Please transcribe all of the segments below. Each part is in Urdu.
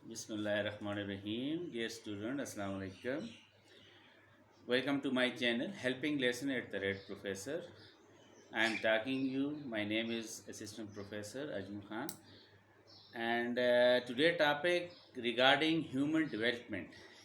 Bismillahirrahmanirrahim. Dear student, Assalamu alaikum. Welcome to my channel, Helping Lesson at the Red Professor. I am talking you. My name is Assistant Professor Ajmal Khan, and today topic regarding human development,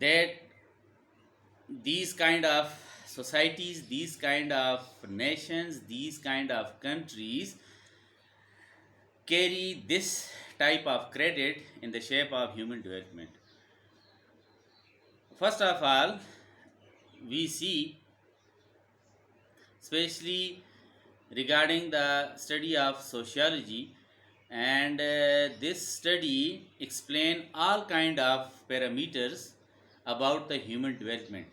that these kind of societies, these kind of nations, these kind of countries carry this type of credit in the shape of human development. First of all, we see, especially regarding the study of sociology, and this study explain all kind of parameters about the human development.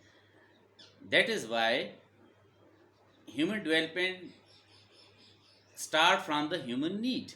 That is why human development start from the human need.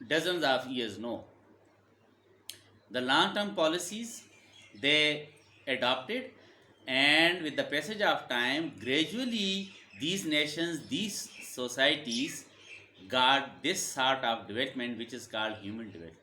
dozens of years. No. The long-term policies they adopted, and with the passage of time, gradually these nations, these societies got this sort of development which is called human development.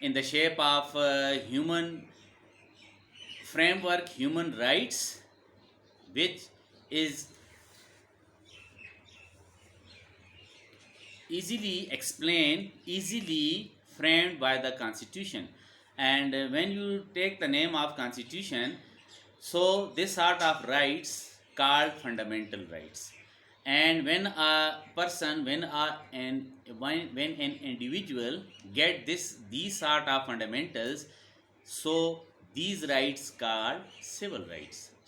in the shape of human framework, human rights, which is easily explained, easily framed by the Constitution. And when you take the name of Constitution, so this sort of rights called fundamental rights. And when a person, when an individual get these sort of fundamentals, so these rights called civil rights,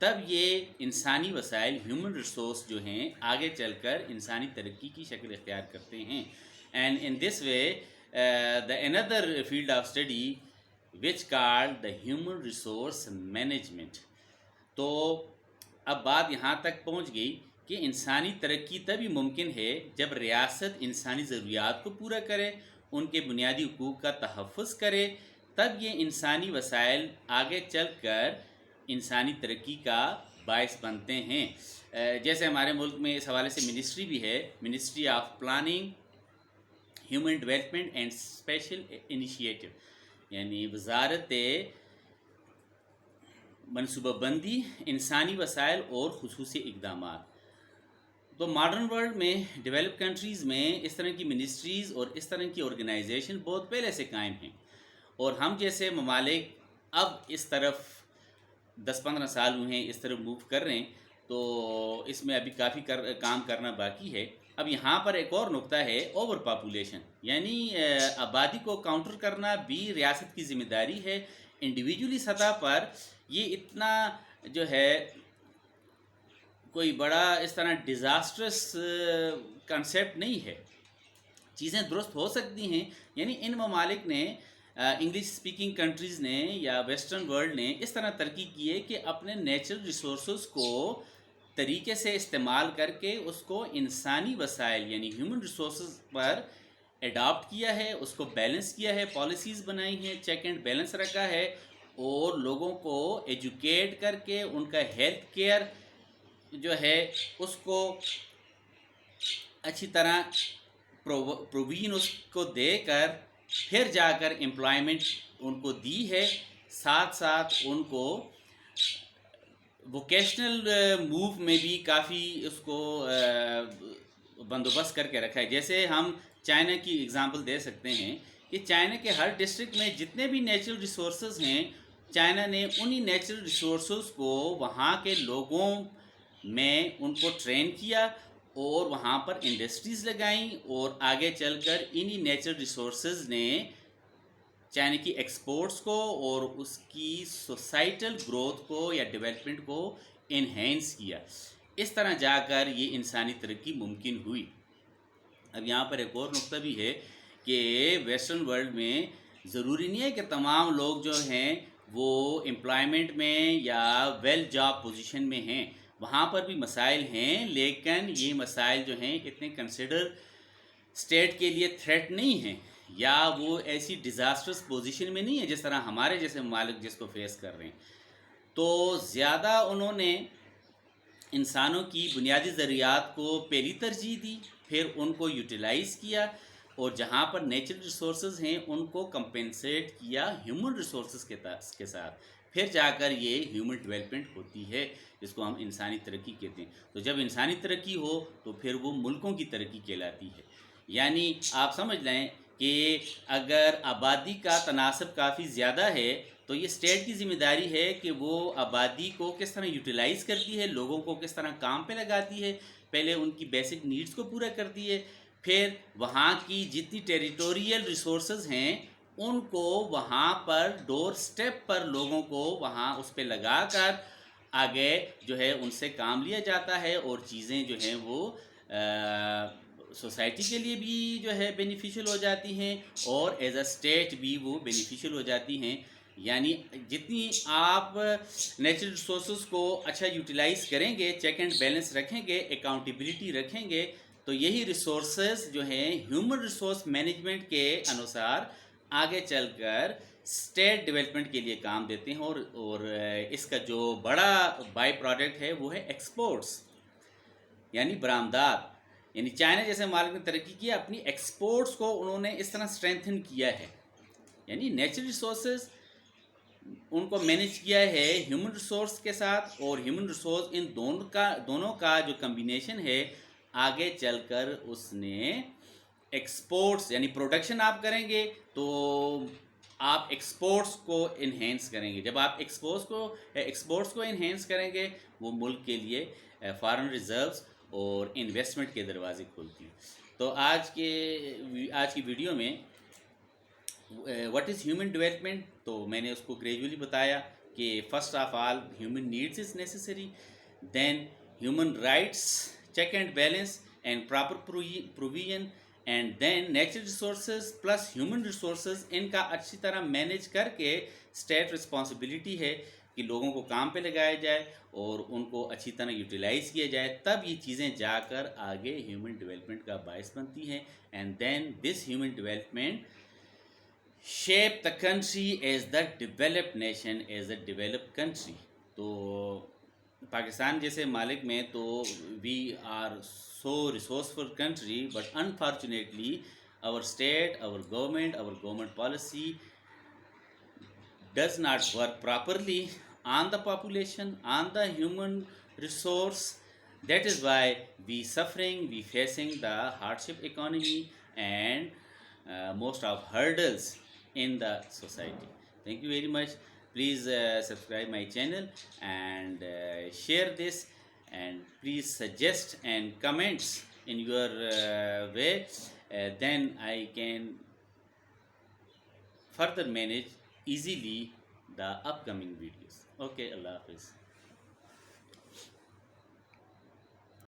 تب یہ انسانی وسائل ہیومن ریسورس جو ہیں آگے چل کر انسانی ترقی کی شکل اختیار کرتے ہیں. And in this way the another field of study which called the human resource management. تو اب بات یہاں تک پہنچ گئی کہ انسانی ترقی تبھی ممکن ہے جب ریاست انسانی ضروریات کو پورا کرے، ان کے بنیادی حقوق کا تحفظ کرے، تب یہ انسانی وسائل آگے چل کر انسانی ترقی کا باعث بنتے ہیں. جیسے ہمارے ملک میں اس حوالے سے منسٹری بھی ہے، ministry of planning, human development and special initiative, یعنی وزارت منصوبہ بندی، انسانی وسائل اور خصوصی اقدامات. تو ماڈرن ورلڈ میں ڈیولپ کنٹریز میں اس طرح کی منسٹریز اور اس طرح کی آرگنائزیشن بہت پہلے سے قائم ہیں، اور ہم جیسے ممالک اب اس طرف 10-15 سال ہوئے ہیں اس طرف موو کر رہے ہیں، تو اس میں ابھی کافی کام کرنا باقی ہے. اب یہاں پر ایک اور نقطہ ہے اوور پاپولیشن، یعنی آبادی کو کاؤنٹر کرنا بھی ریاست کی ذمہ داری ہے. انڈیویجولی سطح پر یہ اتنا جو ہے کوئی بڑا اس طرح ڈیزاسٹرس کنسیپٹ نہیں ہے، چیزیں درست ہو سکتی ہیں. یعنی ان ممالک نے، انگلش اسپیکنگ کنٹریز نے یا ویسٹرن ورلڈ نے اس طرح ترقی کی ہے کہ اپنے نیچرل ریسورسز کو طریقے سے استعمال کر کے اس کو انسانی وسائل یعنی ہیومن ریسورسز پر اڈاپٹ کیا ہے، اس کو بیلنس کیا ہے، پالیسیز بنائی ہیں، چیک اینڈ بیلنس رکھا ہے، اور لوگوں کو ایجوکیٹ کر کے ان کا ہیلتھ کیئر جو ہے اس کو اچھی طرح پروویژن اس کو دے کر پھر جا کر امپلائمنٹ ان کو دی ہے. ساتھ ساتھ ان کو ووکیشنل موو میں بھی کافی اس کو بندوبست کر کے رکھا ہے. جیسے ہم چائنا کی اگزامپل دے سکتے ہیں کہ چائنا کے ہر ڈسٹرکٹ میں جتنے بھی نیچرل ریسورسز ہیں، چائنا نے انہی نیچرل ریسورسز کو وہاں کے لوگوں میں ان کو ٹرین کیا اور وہاں پر انڈسٹریز لگائیں، اور آگے چل کر انہی نیچرل ریسورسز نے چائنا کی ایکسپورٹس کو اور اس کی سوسائٹل گروتھ کو یا ڈیولپمنٹ کو انہینس کیا. اس طرح جا کر یہ انسانی ترقی ممکن ہوئی. اب یہاں پر ایک اور نقطہ بھی ہے کہ ویسٹرن ورلڈ میں ضروری نہیں ہے کہ تمام لوگ جو ہیں وہ امپلائمنٹ میں یا ویل جاب پوزیشن میں ہیں، وہاں پر بھی مسائل ہیں، لیکن یہ مسائل جو ہیں اتنے کنسیڈر اسٹیٹ کے لیے تھریٹ نہیں ہیں، یا وہ ایسی ڈیزاسٹرس پوزیشن میں نہیں ہے جس طرح ہمارے جیسے ممالک جس کو فیس کر رہے ہیں. تو زیادہ انہوں نے انسانوں کی بنیادی ضروریات کو پہلی ترجیح دی، پھر ان کو یوٹیلائز کیا، اور جہاں پر نیچرل ریسورسز ہیں ان کو کمپنسیٹ کیا ہیومن ریسورسز کے ساتھ، پھر جا کر یہ ہیومن ڈیولپمنٹ ہوتی ہے جس کو ہم انسانی ترقی کہتے ہیں. تو جب انسانی ترقی ہو تو پھر وہ ملکوں کی ترقی کہلاتی ہے. یعنی آپ سمجھ لیں کہ اگر آبادی کا تناسب کافی زیادہ ہے تو یہ اسٹیٹ کی ذمہ داری ہے کہ وہ آبادی کو کس طرح یوٹیلائز کرتی ہے، لوگوں کو کس طرح کام پہ لگاتی ہے، پہلے ان کی بیسک نیڈز کو پورا کرتی ہے، پھر وہاں کی جتنی ٹیریٹوریل ریسورسز ہیں ان کو وہاں پر ڈور سٹیپ پر لوگوں کو وہاں اس پہ لگا کر آگے جو ہے ان سے کام لیا جاتا ہے، اور چیزیں جو ہیں وہ سوسائٹی کے لیے بھی جو ہے بینیفیشل ہو جاتی ہیں، اور ایز اے اسٹیٹ بھی وہ بینیفیشل ہو جاتی ہیں. یعنی جتنی آپ نیچرل ریسورسز کو اچھا یوٹیلائز کریں گے، چیک اینڈ بیلنس رکھیں گے، اکاؤنٹیبلٹی رکھیں گے، تو یہی ریسورسز جو ہیں ہیومن ریسورس مینجمنٹ کے انوسار آگے چل کر اسٹیٹ ڈیولپمنٹ کے لیے کام دیتے ہیں. اور اس کا جو بڑا بائی پروڈکٹ ہے وہ ہے ایکسپورٹس، یعنی برآمدات. یعنی چائنا جیسے ممالک نے ترقی کی، اپنی ایکسپورٹس کو انہوں نے اس طرح اسٹرینتھن کیا ہے، یعنی نیچرل ریسورسز ان کو مینیج کیا ہے ہیومن ریسورس کے ساتھ، اور ہیومن ریسورس ان دونوں کا جو کمبینیشن ہے آگے چل کر اس نے ایکسپورٹس یعنی پروڈکشن آپ کریں گے تو آپ ایکسپورٹس کو انہینس کریں گے. جب آپ ایکسپورٹس کو انہینس کریں گے وہ ملک کے لیے فارن ریزروز اور انویسٹمنٹ کے دروازے کھولتی ہیں. تو آج کی ویڈیو میں واٹ از ہیومن ڈیولپمنٹ، تو میں نے اس کو گریجولی بتایا، کہ first of all human needs is necessary, then human rights, check and balance and proper provision, and then natural resources plus human resources, ان کا اچھی طرح مینیج کر کے اسٹیٹ رسپانسبلٹی ہے کہ لوگوں کو کام پہ لگایا جائے اور ان کو اچھی طرح یوٹیلائز کیا جائے, تب یہ چیزیں جا کر آگے ہیومن ڈیولپمنٹ کا باعث بنتی ہیں. And then this human development shape the country as the developed nation, as a developed country. تو پاکستان جیسے مالک میں تو we are so resourceful country, but unfortunately our state, our government policy does not work properly on the population, on the human resource. That is why we suffering, we facing the hardship economy and most of hurdles in the society. Thank you very much. Please subscribe my channel and share this, and please suggest and comments in your way. Then I can further manage easily the upcoming videos. Okay, Allah Hafiz.